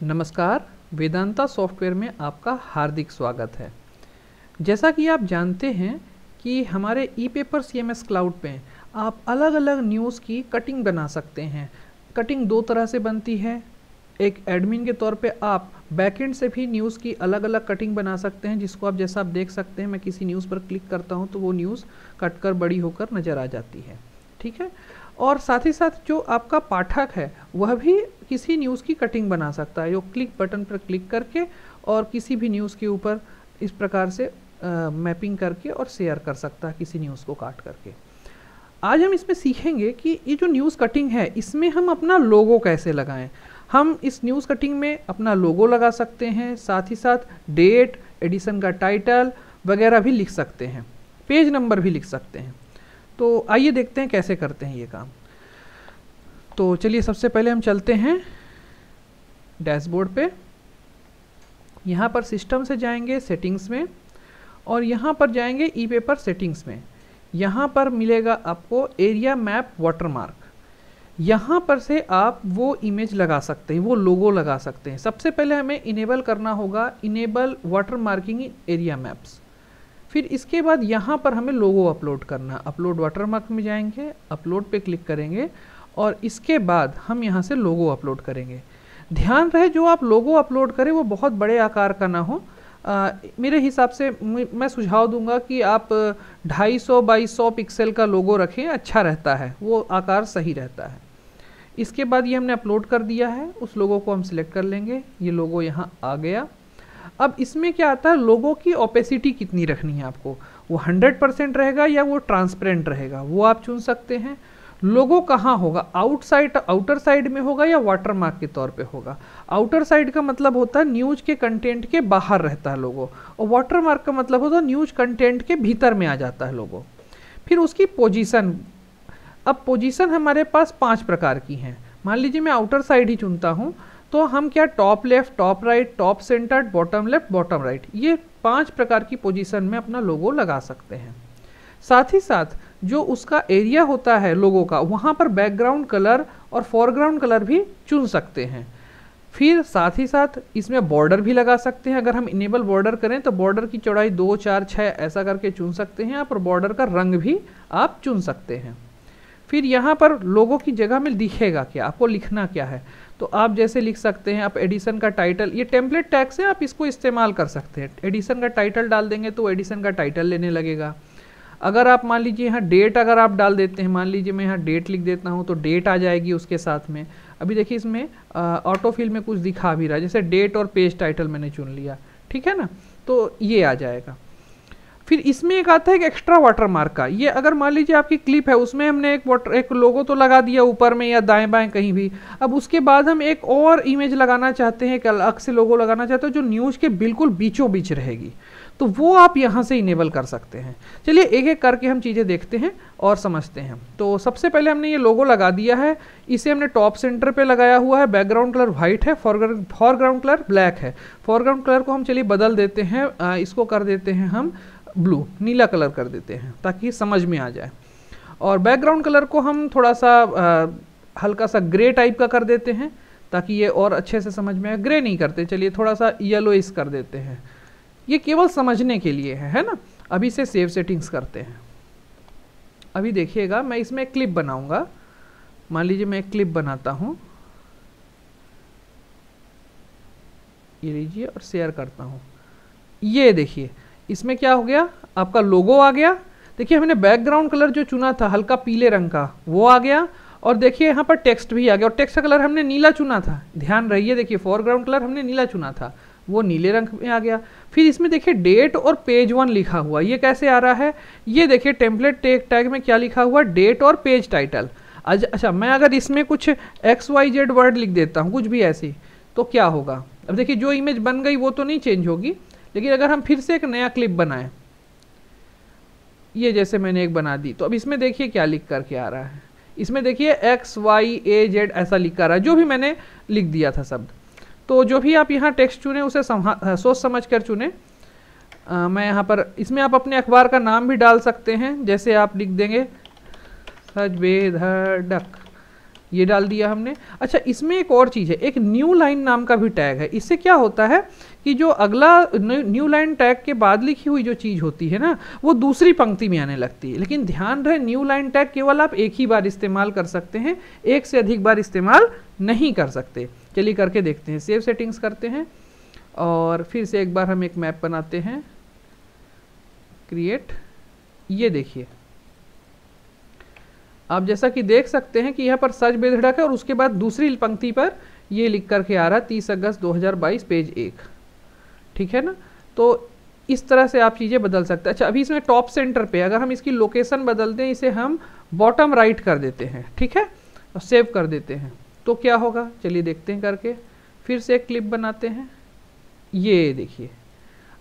नमस्कार, वेदांता सॉफ्टवेयर में आपका हार्दिक स्वागत है। जैसा कि आप जानते हैं कि हमारे ई-पेपर CMS क्लाउड पे आप अलग अलग न्यूज़ की कटिंग बना सकते हैं। कटिंग दो तरह से बनती है। एक एडमिन के तौर पे आप बैकएंड से भी न्यूज़ की अलग अलग कटिंग बना सकते हैं, जिसको आप जैसा आप देख सकते हैं। मैं किसी न्यूज़ पर क्लिक करता हूँ तो वो न्यूज़ कट कर बड़ी होकर नज़र आ जाती है, ठीक है। और साथ ही साथ जो आपका पाठक है वह भी किसी न्यूज़ की कटिंग बना सकता है, जो क्लिक बटन पर क्लिक करके और किसी भी न्यूज़ के ऊपर इस प्रकार से मैपिंग करके और शेयर कर सकता है किसी न्यूज़ को काट करके। आज हम इसमें सीखेंगे कि ये जो न्यूज़ कटिंग है इसमें हम अपना लोगो कैसे लगाएं। हम इस न्यूज़ कटिंग में अपना लोगो लगा सकते हैं, साथ ही साथ डेट, एडिशन का टाइटल वगैरह भी लिख सकते हैं, पेज नंबर भी लिख सकते हैं। तो आइए देखते हैं कैसे करते हैं ये काम। तो चलिए सबसे पहले हम चलते हैं डैशबोर्ड पे। यहाँ पर सिस्टम से जाएंगे सेटिंग्स में और यहाँ पर जाएंगे ई-पेपर सेटिंग्स में। यहाँ पर मिलेगा आपको एरिया मैप वाटरमार्क। यहाँ पर से आप वो इमेज लगा सकते हैं, वो लोगो लगा सकते हैं। सबसे पहले हमें इनेबल करना होगा इनेबल वाटर मार्किंग इन एरिया मैप्स। फिर इसके बाद यहाँ पर हमें लोगो अपलोड करना। अपलोड वाटरमार्क में जाएंगे, अपलोड पे क्लिक करेंगे और इसके बाद हम यहाँ से लोगो अपलोड करेंगे। ध्यान रहे जो आप लोगो अपलोड करें वो बहुत बड़े आकार का ना हो। मेरे हिसाब से मैं सुझाव दूंगा कि आप 250 बाई 100 पिक्सल का लोगो रखें, अच्छा रहता है, वो आकार सही रहता है। इसके बाद ये हमने अपलोड कर दिया है, उस लोगो को हम सिलेक्ट कर लेंगे। ये लोगो यहाँ आ गया। अब इसमें क्या आता है, लोगो की ओपेसिटी कितनी रखनी है आपको, वो 100% रहेगा या वो ट्रांसपेरेंट रहेगा, वो आप चुन सकते हैं। लोगो कहाँ होगा, आउटर साइड में होगा या वाटरमार्क के तौर पे होगा। आउटर साइड का मतलब होता है न्यूज के कंटेंट के बाहर रहता है लोगो, और वाटरमार्क का मतलब होता है न्यूज कंटेंट के भीतर में आ जाता है लोगो। फिर उसकी पोजीशन, अब पोजीशन हमारे पास 5 प्रकार की हैं। मान लीजिए मैं आउटर साइड ही चुनता हूँ तो हम क्या top left, top right, top centred, bottom left, bottom right, ये 5 प्रकार की पोजीशन में अपना लोगो लगा सकते हैं। साथ ही साथ जो उसका एरिया होता है लोगो का, वहाँ पर बैकग्राउंड कलर और फोरग्राउंड कलर भी चुन सकते हैं। फिर साथ ही साथ इसमें बॉर्डर भी लगा सकते हैं। अगर हम इनेबल बॉर्डर करें तो बॉर्डर की चौड़ाई 2, 4, 6 ऐसा करके चुन सकते हैं आप, और बॉर्डर का रंग भी आप चुन सकते हैं। फिर यहाँ पर लोगो की जगह में दिखेगा क्या, आपको लिखना क्या है, तो आप जैसे लिख सकते हैं आप एडिशन का टाइटल, ये टेम्पलेट टैग से आप इसको इस्तेमाल कर सकते हैं। एडिशन का टाइटल डाल देंगे तो एडिशन का टाइटल लेने लगेगा। अगर आप मान लीजिए यहाँ डेट अगर आप डाल देते हैं, मान लीजिए मैं यहाँ डेट लिख देता हूँ तो डेट आ जाएगी उसके साथ में। अभी देखिए इसमें ऑटो फिल में कुछ दिखा भी रहा है, जैसे डेट और पेज टाइटल मैंने चुन लिया, ठीक है ना, तो ये आ जाएगा। फिर इसमें एक आता है एक एक्स्ट्रा वाटरमार्क का। ये अगर मान लीजिए आपकी क्लिप है, उसमें हमने एक लोगो तो लगा दिया ऊपर में या दाएं बाएं कहीं भी। अब उसके बाद हम एक और इमेज लगाना चाहते हैं, एक अलग से लोगो लगाना चाहते हैं जो न्यूज़ के बिल्कुल बीचों बीच रहेगी, तो वो आप यहाँ से इनेबल कर सकते हैं। चलिए एक एक करके हम चीज़ें देखते हैं और समझते हैं। तो सबसे पहले हमने ये लोगो लगा दिया है, इसे हमने टॉप सेंटर पे लगाया हुआ है। बैकग्राउंड कलर वाइट है, फॉरग्राउंड कलर ब्लैक है। फॉरग्राउंड कलर को हम चलिए बदल देते हैं, इसको कर देते हैं हम ब्लू, नीला कलर कर देते हैं ताकि समझ में आ जाए। और बैकग्राउंड कलर को हम थोड़ा सा हल्का सा ग्रे टाइप का कर देते हैं ताकि ये और अच्छे से समझ में आए। ग्रे नहीं करते, चलिए थोड़ा सा येलोइश कर देते हैं, ये केवल समझने के लिए है ना। अभी से सेव सेटिंग्स करते हैं। अभी देखिएगा मैं इसमें एक क्लिप बनाऊंगा। मान लीजिए मैं एक क्लिप बनाता हूँ, ये लीजिए और शेयर करता हूँ। ये देखिए इसमें क्या हो गया, आपका लोगो आ गया। देखिए हमने बैकग्राउंड कलर जो चुना था हल्का पीले रंग का, वो आ गया। और देखिए यहाँ पर टेक्स्ट भी आ गया, और टेक्स्ट का कलर हमने नीला चुना था, ध्यान रहिए। देखिए फॉरग्राउंड कलर हमने नीला चुना था, वो नीले रंग में आ गया। फिर इसमें देखिए डेट और पेज 1 लिखा हुआ, ये कैसे आ रहा है, ये देखिए टेम्पलेट टैग में क्या लिखा हुआ, डेट और पेज टाइटल। अच्छा मैं अगर इसमें कुछ XYZ वर्ड लिख देता हूँ, कुछ भी ऐसी, तो क्या होगा। अब देखिए जो इमेज बन गई वो तो नहीं चेंज होगी, लेकिन अगर हम फिर से एक नया क्लिप बनाएं, ये जैसे मैंने एक बना दी, तो अब इसमें देखिए क्या लिख करके आ रहा है। इसमें देखिए XYAZ ऐसा लिख कर रहा है, जो भी मैंने लिख दिया था शब्द। तो जो भी आप यहाँ टेक्स्ट चुने उसे सोच समझ कर चुने। मैं यहाँ पर, इसमें आप अपने अखबार का नाम भी डाल सकते हैं, जैसे आप लिख देंगे सजबेधड़क, ये डाल दिया हमने। अच्छा, इसमें एक और चीज़ है, एक न्यू लाइन नाम का भी टैग है। इससे क्या होता है कि जो अगला न्यू लाइन टैग के बाद लिखी हुई जो चीज़ होती है ना, वो दूसरी पंक्ति में आने लगती है। लेकिन ध्यान रहे, न्यू लाइन टैग केवल आप एक ही बार इस्तेमाल कर सकते हैं, एक से अधिक बार इस्तेमाल नहीं कर सकते। चलिए करके देखते हैं। सेव सेटिंग्स करते हैं और फिर से एक बार हम एक मैप बनाते हैं, क्रिएट। ये देखिए, आप जैसा कि देख सकते हैं कि यहाँ पर सच बेधड़क है और उसके बाद दूसरी पंक्ति पर ये लिख करके आ रहा है 30 अगस्त 2022 पेज 1। ठीक है ना, तो इस तरह से आप चीज़ें बदल सकते हैं। अच्छा, अभी इसमें टॉप सेंटर पे अगर हम इसकी लोकेशन बदलते हैं, इसे हम बॉटम राइट कर देते हैं, ठीक है, और सेव कर देते हैं, तो क्या होगा चलिए देखते हैं करके। फिर से एक क्लिप बनाते हैं। ये देखिए,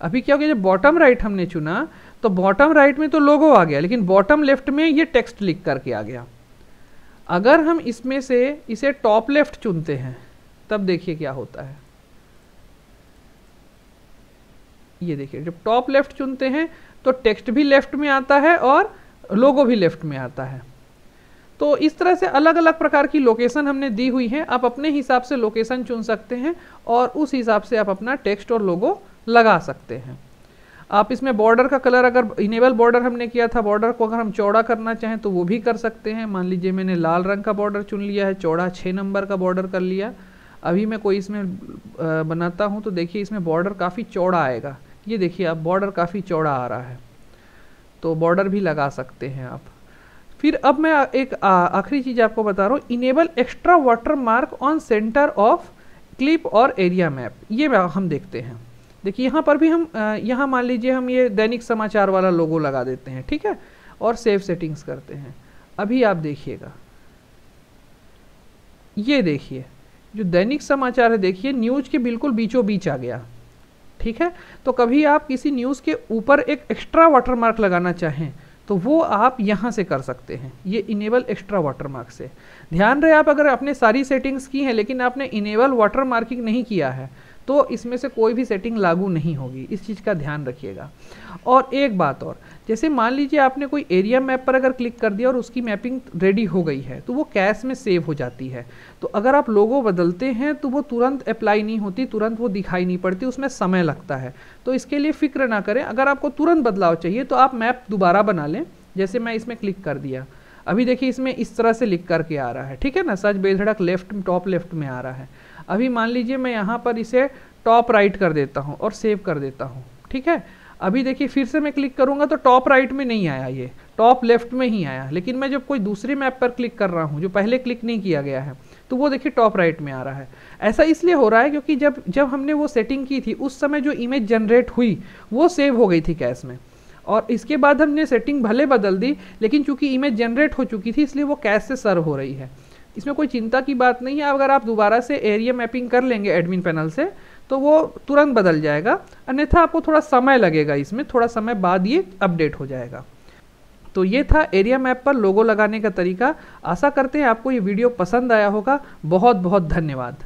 अभी क्या हो गया, जब बॉटम राइट हमने चुना तो बॉटम राइट में तो लोगो आ गया, लेकिन बॉटम लेफ्ट में ये टेक्स्ट लिख करके आ गया। अगर हम इसमें से इसे टॉप लेफ्ट चुनते हैं तब देखिए क्या होता है। ये देखिए, जब टॉप लेफ्ट चुनते हैं तो टेक्स्ट भी लेफ्ट में आता है और लोगो भी लेफ्ट में आता है। तो इस तरह से अलग अलग प्रकार की लोकेशन हमने दी हुई है। आप अपने हिसाब से लोकेशन चुन सकते हैं और उस हिसाब से आप अपना टेक्स्ट और लोगो लगा सकते हैं। आप इसमें बॉर्डर का कलर, अगर इनेबल बॉर्डर हमने किया था, बॉर्डर को अगर हम चौड़ा करना चाहें तो वो भी कर सकते हैं। मान लीजिए मैंने लाल रंग का बॉर्डर चुन लिया है, चौड़ा 6 नंबर का बॉर्डर कर लिया। अभी मैं कोई इसमें बनाता हूँ तो देखिए इसमें बॉर्डर काफ़ी चौड़ा आएगा। ये देखिए, आप बॉर्डर काफ़ी चौड़ा आ रहा है, तो बॉर्डर भी लगा सकते हैं आप। फिर अब मैं एक आखिरी चीज़ आपको बता रहा हूँ, enable extra water mark on centre of clip और एरिया मैप। ये हम देखते हैं। देखिए यहाँ पर भी हम यहाँ मान लीजिए हम ये दैनिक समाचार वाला लोगो लगा देते हैं, ठीक है, और सेव सेटिंग्स करते हैं। अभी आप देखिएगा, ये देखिए जो दैनिक समाचार है, देखिए न्यूज के बिल्कुल बीचों बीच आ गया। ठीक है, तो कभी आप किसी न्यूज़ के ऊपर एक एक्स्ट्रा वाटरमार्क लगाना चाहें तो वो आप यहाँ से कर सकते हैं, ये इनेबल एक्स्ट्रा वाटरमार्क से। ध्यान रहे, आप अगर आपने सारी सेटिंग्स की हैं लेकिन आपने इनेबल वाटरमार्किंग नहीं किया है तो इसमें से कोई भी सेटिंग लागू नहीं होगी, इस चीज़ का ध्यान रखिएगा। और एक बात और, जैसे मान लीजिए आपने कोई एरिया मैप पर अगर क्लिक कर दिया और उसकी मैपिंग रेडी हो गई है तो वो कैश में सेव हो जाती है। तो अगर आप लोगो बदलते हैं तो वो तुरंत अप्लाई नहीं होती, तुरंत वो दिखाई नहीं पड़ती, उसमें समय लगता है। तो इसके लिए फिक्र ना करें। अगर आपको तुरंत बदलाव चाहिए तो आप मैप दोबारा बना लें। जैसे मैं इसमें क्लिक कर दिया, अभी देखिए इसमें इस तरह से लिख करके आ रहा है, ठीक है ना, सच बेधड़क लेफ्ट, टॉप लेफ्ट में आ रहा है। अभी मान लीजिए मैं यहाँ पर इसे टॉप राइट कर देता हूँ और सेव कर देता हूँ, ठीक है। अभी देखिए फिर से मैं क्लिक करूँगा तो टॉप राइट में नहीं आया, ये टॉप लेफ्ट में ही आया। लेकिन मैं जब कोई दूसरी मैप पर क्लिक कर रहा हूँ जो पहले क्लिक नहीं किया गया है तो वो देखिए टॉप राइट में आ रहा है। ऐसा इसलिए हो रहा है क्योंकि जब हमने वो सेटिंग की थी उस समय जो इमेज जनरेट हुई वो सेव हो गई थी कैश में, और इसके बाद हमने सेटिंग भले बदल दी लेकिन चूंकि इमेज जनरेट हो चुकी थी इसलिए वो कैश से सर्व हो रही है। इसमें कोई चिंता की बात नहीं है। अगर आप दोबारा से एरिया मैपिंग कर लेंगे एडमिन पैनल से तो वो तुरंत बदल जाएगा, अन्यथा आपको थोड़ा समय लगेगा, इसमें थोड़ा समय बाद ये अपडेट हो जाएगा। तो ये था एरिया मैप पर लोगो लगाने का तरीका। आशा करते हैं आपको ये वीडियो पसंद आया होगा। बहुत बहुत धन्यवाद।